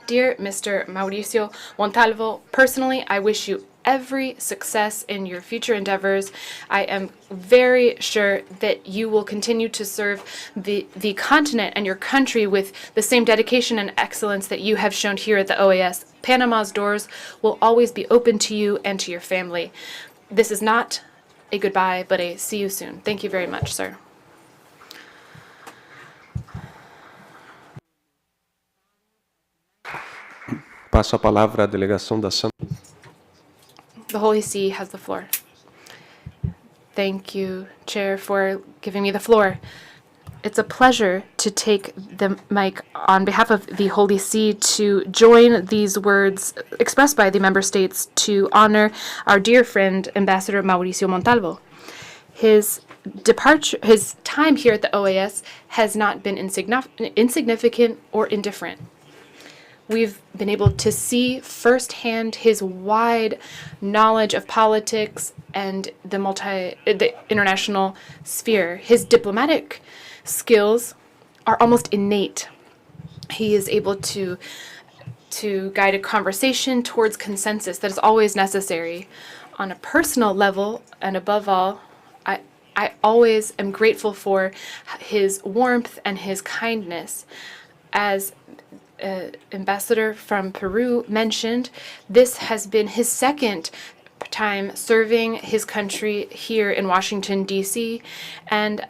Dear Mr. Mauricio Montalvo, personally, I wish you every success in your future endeavors. I am very sure that you will continue to serve the continent and your country with the same dedication and excellence that you have shown here at the OAS. Panama's doors will always be open to you and to your family. This is not a goodbye, but a see you soon. Thank you very much, sir. Passo a palavra à delegação da Santa. The Holy See has the floor. Thank you, Chair, for giving me the floor. It's a pleasure to take the mic on behalf of the Holy See to join these words expressed by the member states to honor our dear friend, Ambassador Mauricio Montalvo. His time here at the OAS has not been insignificant or indifferent. We've been able to see firsthand his wide knowledge of politics and the international sphere. His diplomatic skills are almost innate. He is able to guide a conversation towards consensus that is always necessary. On a personal level, and above all, I always am grateful for his warmth and his kindness. As Ambassador from Peru mentioned, this has been his second time serving his country here in Washington, D.C., and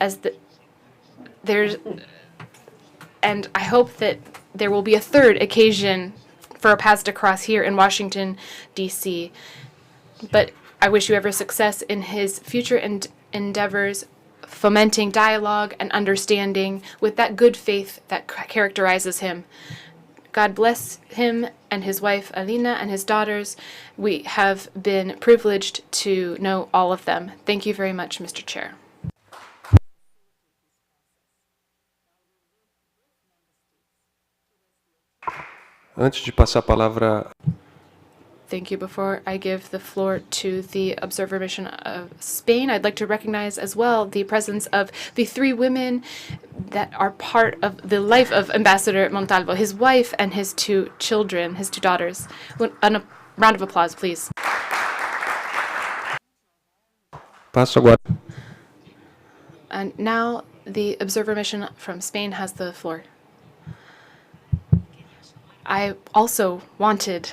and I hope that there will be a third occasion for our paths to cross here in Washington, D.C. But I wish you every success in his future endeavors, fomenting dialogue and understanding with that good faith that characterizes him. God bless him and his wife, Alina, and his daughters. We have been privileged to know all of them. Thank you very much, Mr. Chair. Antes de passar a palavra. Thank you. Before I give the floor to the Observer Mission of Spain, I'd like to recognize as well the presence of the three women that are part of the life of Ambassador Montalvo, his wife and his two children, his two daughters. A round of applause, please. Passo agora. And now the Observer Mission from Spain has the floor. I also wanted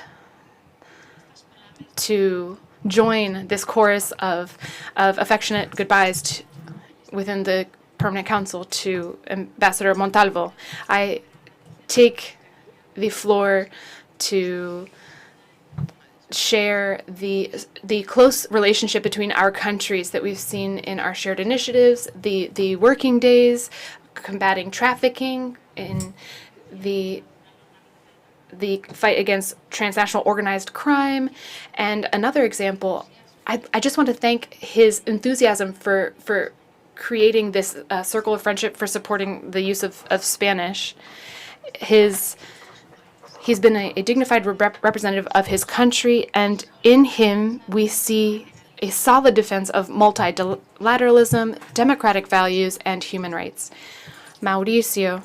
to join this chorus of affectionate goodbyes within the Permanent Council to Ambassador Montalvo. I take the floor to share the close relationship between our countries that we've seen in our shared initiatives, the working days, combating trafficking, in the fight against transnational organized crime. And another example, I just want to thank his enthusiasm for creating this circle of friendship, for supporting the use of Spanish. He's been a dignified representative of his country, and in him we see a solid defense of multilateralism, democratic values, and human rights. Mauricio,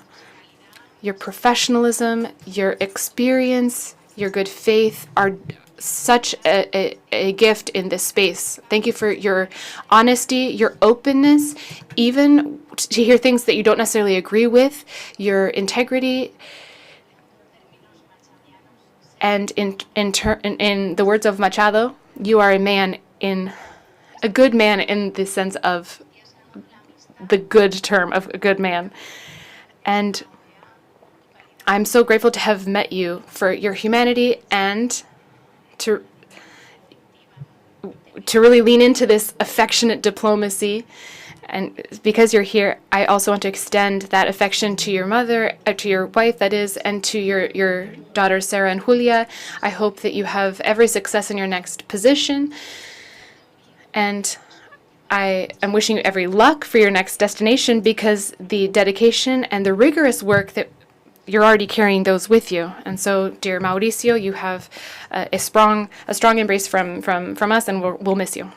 your professionalism, your experience, your good faith are such a gift in this space. Thank you for your honesty, your openness, even to hear things that you don't necessarily agree with, your integrity. And in the words of Machado, you are a good man in the sense of the good term of a good man. And I'm so grateful to have met you for your humanity and to really lean into this affectionate diplomacy. And because you're here, I also want to extend that affection to your mother, to your wife, that is, and to your daughters, Sarah and Julia. I hope that you have every success in your next position. And I am wishing you every luck for your next destination, because the dedication and the rigorous work that you're already carrying those with you. And so, dear Mauricio, you have a strong embrace from us, and we'll miss you.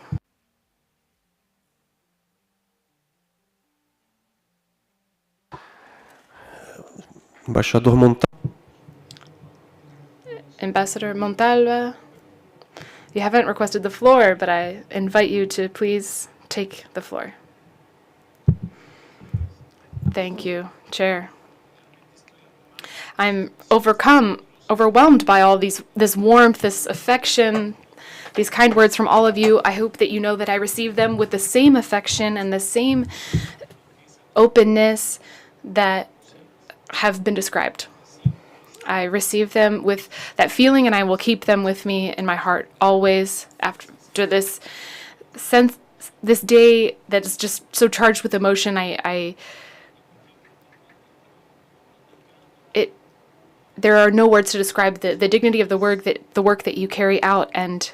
Embaixador Montalvo. Ambassador Montalva, you haven't requested the floor, but I invite you to please take the floor. Thank you, Chair. I'm overwhelmed by all this warmth, this affection, these kind words from all of you. I hope that you know that I receive them with the same affection and the same openness that have been described. I receive them with that feeling, and I will keep them with me in my heart always after this day that is just so charged with emotion. There are no words to describe the dignity of the work that you carry out, and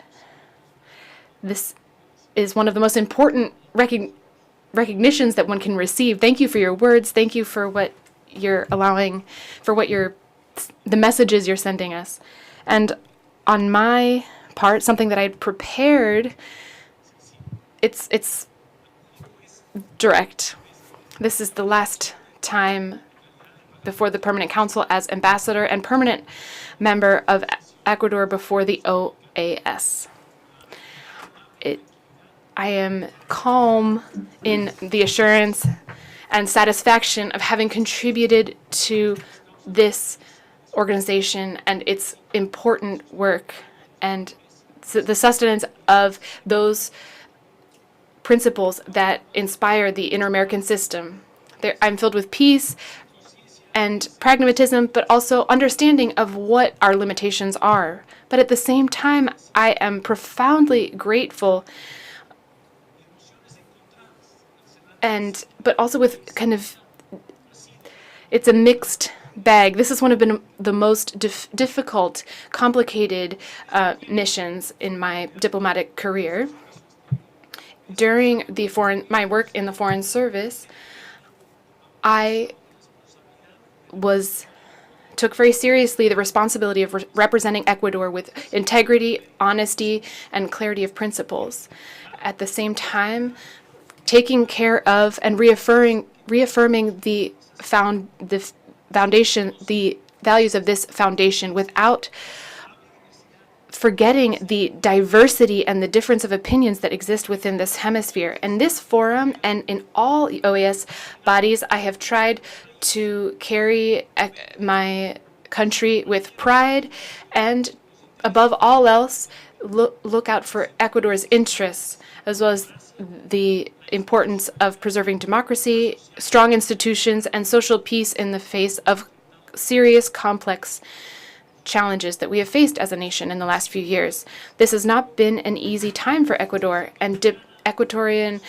this is one of the most important recognitions that one can receive. Thank you for your words. Thank you for what you're allowing, for the messages you're sending us. And on my part, something that I'd prepared, it's direct. This is the last time before the Permanent Council as ambassador and permanent member of Ecuador before the OAS. I am calm in the assurance and satisfaction of having contributed to this organization and its important work and the sustenance of those principles that inspire the Inter-American system. I'm filled with peace and pragmatism, but also understanding of what our limitations are. But at the same time, I am profoundly grateful, but also with it's a mixed bag. This is one of the most difficult, complicated missions in my diplomatic career. During my work in the Foreign Service, I took very seriously the responsibility of representing Ecuador with integrity, honesty, and clarity of principles. At the same time, taking care of and reaffirming the foundation, the values of this foundation, without forgetting the diversity and the difference of opinions that exist within this hemisphere. In this forum and in all OAS bodies, I have tried to carry my country with pride and, above all else, look out for Ecuador's interests, as well as the importance of preserving democracy, strong institutions, and social peace in the face of serious, complex challenges that we have faced as a nation in the last few years. This has not been an easy time for Ecuador, and Ecuadorian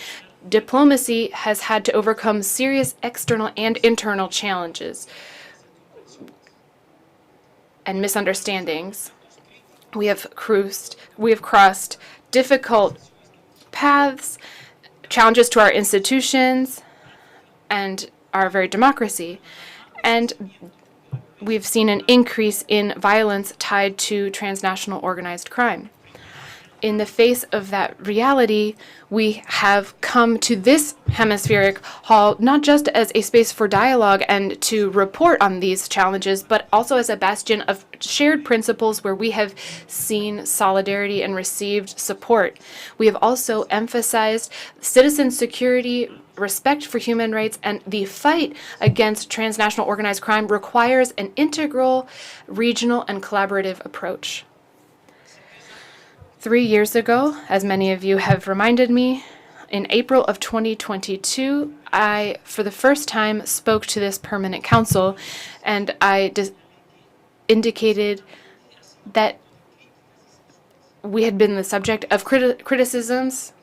diplomacy has had to overcome serious external and internal challenges and misunderstandings. We have crossed difficult paths, challenges to our institutions and our very democracy. And we've seen an increase in violence tied to transnational organized crime. In the face of that reality, we have come to this hemispheric hall not just as a space for dialogue and to report on these challenges, but also as a bastion of shared principles where we have seen solidarity and received support. We have also emphasized citizen security, respect for human rights, and the fight against transnational organized crime requires an integral, regional, and collaborative approach. 3 years ago, as many of you have reminded me, in April of 2022, I, for the first time, spoke to this permanent council, and I indicated that we had been the subject of criticisms,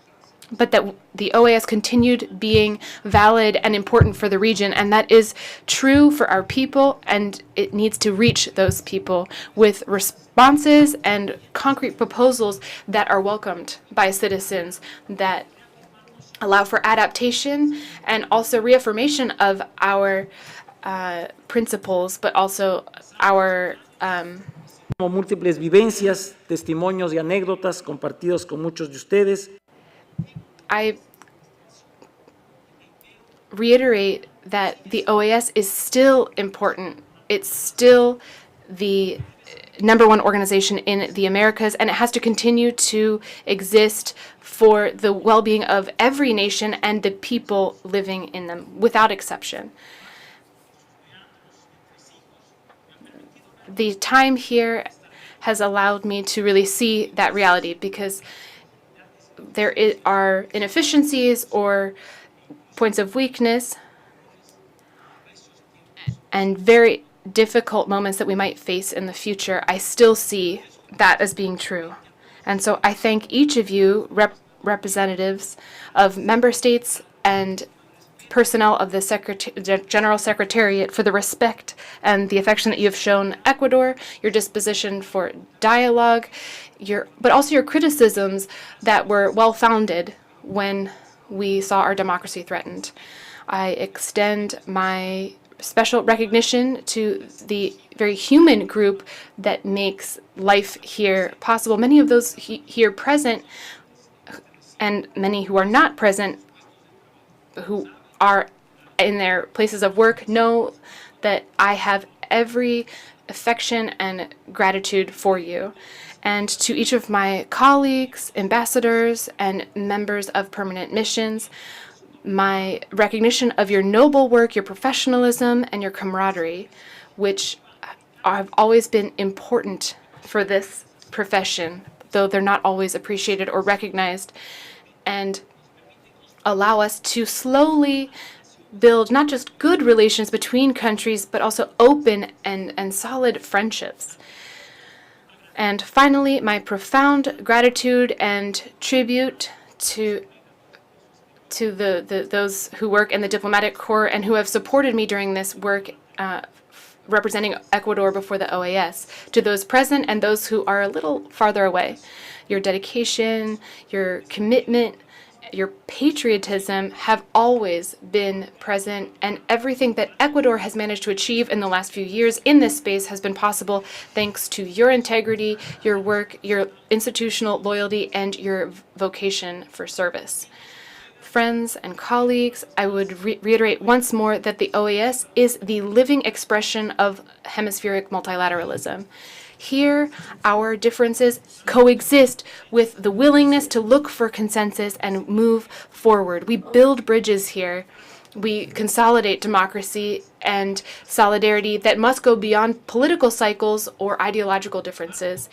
but that the OAS continued being valid and important for the region, and that is true for our people, and it needs to reach those people with responses and concrete proposals that are welcomed by citizens, that allow for adaptation and also reaffirmation of our principles, but also our múltiples vivencias, testimonios y anécdotas compartidos con muchos de ustedes. I reiterate that the OAS is still important. It's still the #1 organization in the Americas, and it has to continue to exist for the well-being of every nation and the people living in them, without exception. The time here has allowed me to really see that reality, because there are inefficiencies or points of weakness and very difficult moments that we might face in the future. I still see that as being true. And so I thank each of you, representatives of member states and personnel of the General Secretariat, for the respect and the affection that you have shown Ecuador, your disposition for dialogue, but also your criticisms that were well-founded when we saw our democracy threatened. I extend my special recognition to the very human group that makes life here possible. Many of those here present, and many who are not present, who are in their places of work, know that I have every affection and gratitude for you. And to each of my colleagues, ambassadors, and members of permanent missions, my recognition of your noble work, your professionalism, and your camaraderie, which have always been important for this profession, though they're not always appreciated or recognized, and allow us to slowly build not just good relations between countries, but also open and solid friendships. And finally, my profound gratitude and tribute to those who work in the diplomatic corps and who have supported me during this work representing Ecuador before the OAS, to those present and those who are a little farther away. Your dedication, your commitment, your patriotism have always been present, and everything that Ecuador has managed to achieve in the last few years in this space has been possible thanks to your integrity, your work, your institutional loyalty, and your vocation for service. Friends and colleagues, I would reiterate once more that the OAS is the living expression of hemispheric multilateralism. Here, our differences coexist with the willingness to look for consensus and move forward. We build bridges here. We consolidate democracy and solidarity that must go beyond political cycles or ideological differences.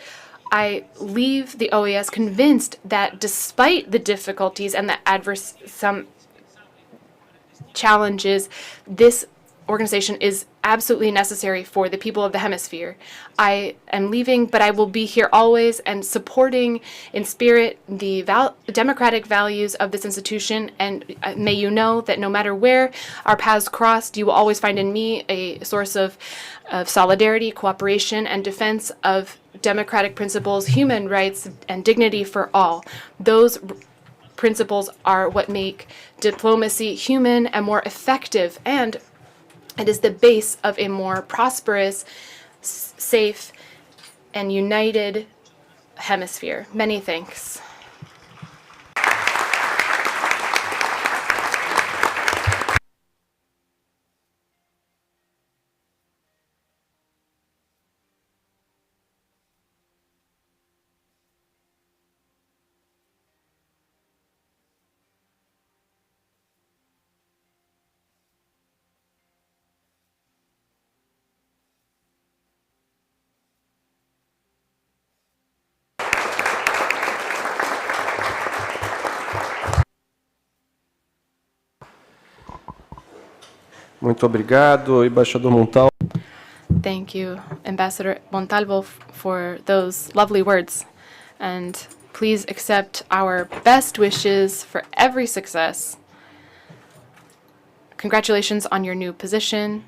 I leave the OAS convinced that despite the difficulties and the some challenges, this organization is absolutely necessary for the people of the hemisphere. I am leaving, but I will be here always and supporting in spirit the democratic values of this institution. And may you know that no matter where our paths crossed, you will always find in me a source of solidarity, cooperation, and defense of democratic principles, human rights, and dignity for all. Those principles are what make diplomacy human and more effective, and it is the base of a more prosperous, safe, and united hemisphere. Many thanks. Muito obrigado, embaixador Montalvo. Thank you, Ambassador Montalvo, for those lovely words. And please accept our best wishes for every success. Congratulations on your new position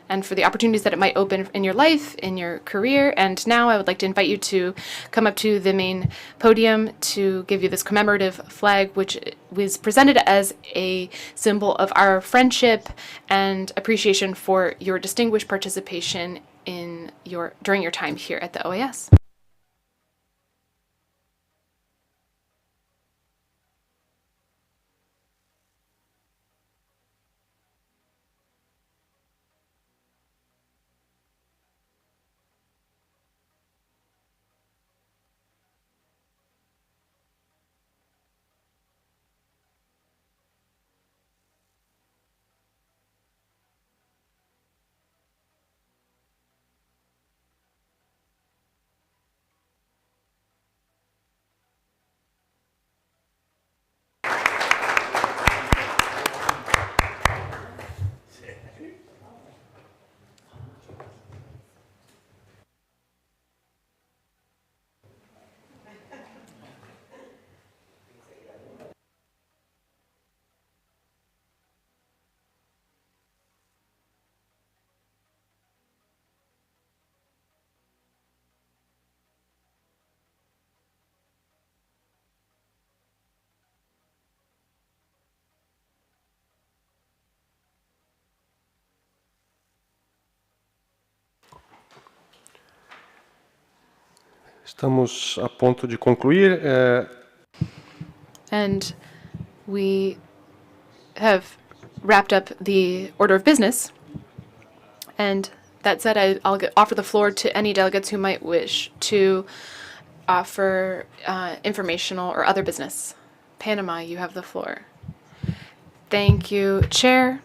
and for the opportunities that it might open in your life, in your career. And now I would like to invite you to come up to the main podium to give you this commemorative flag, which was presented as a symbol of our friendship and appreciation for your distinguished participation during your time here at the OAS. Estamos a ponto de concluir. And we have wrapped up the order of business. And that said, I'll offer the floor to any delegates who might wish to offer informational or other business. Panama, you have the floor. Thank you, Chair.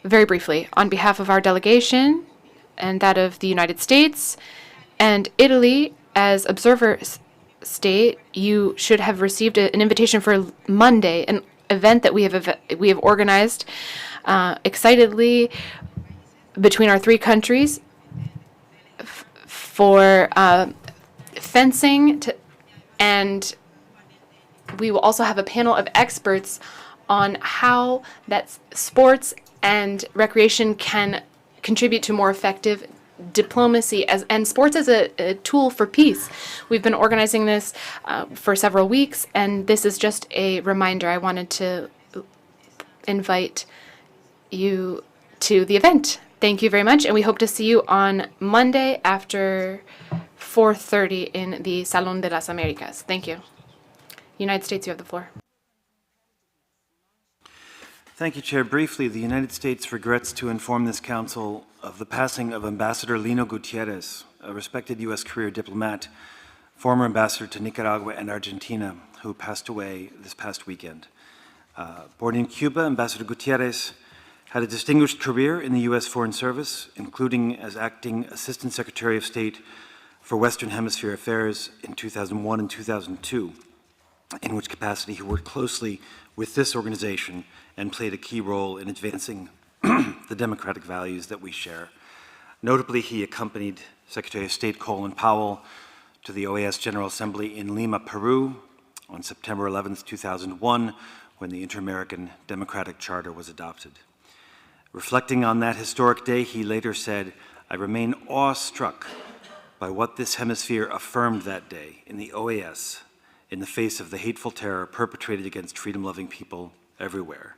Very briefly, on behalf of our delegation and that of the United States and Italy as observer state, you should have received an invitation for Monday, an event that we have organized excitedly between our three countries for fencing, and we will also have a panel of experts on how that sports and recreation can contribute to more effective diplomacy and sports as a tool for peace. We've been organizing this for several weeks, and this is just a reminder. I wanted to invite you to the event. Thank you very much, and we hope to see you on Monday after 4:30 in the Salón de las Américas. Thank you. United States, you have the floor. Thank you, Chair. Briefly, the United States regrets to inform this Council of the passing of Ambassador Lino Gutierrez, a respected U.S. career diplomat, former ambassador to Nicaragua and Argentina, who passed away this past weekend. Born in Cuba, Ambassador Gutierrez had a distinguished career in the U.S. Foreign Service, including as acting Assistant Secretary of State for Western Hemisphere Affairs in 2001 and 2002, in which capacity he worked closely with this organization and played a key role in advancing the democratic values that we share. Notably, he accompanied Secretary of State Colin Powell to the OAS General Assembly in Lima, Peru on September 11, 2001, when the Inter-American Democratic Charter was adopted. Reflecting on that historic day, he later said, "I remain awestruck by what this hemisphere affirmed that day in the OAS in the face of the hateful terror perpetrated against freedom-loving people everywhere.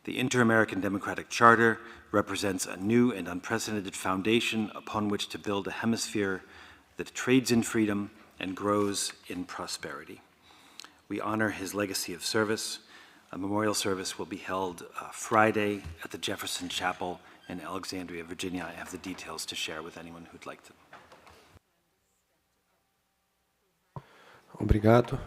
The Inter-American Democratic Charter represents a new and unprecedented foundation upon which to build a hemisphere that trades in freedom and grows in prosperity." We honor his legacy of service. A memorial service will be held Friday at the Jefferson Chapel in Alexandria, Virginia. I have the details to share with anyone who'd like to. Obrigado.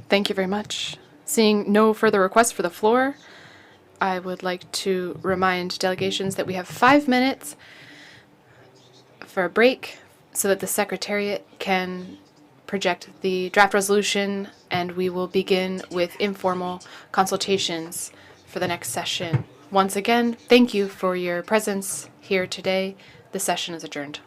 Thank you very much. Seeing no further requests for the floor, I would like to remind delegations that we have 5 minutes for a break so that the Secretariat can project the draft resolution, and we will begin with informal consultations for for the next session. Once again, thank you for your presence here today. The session is adjourned.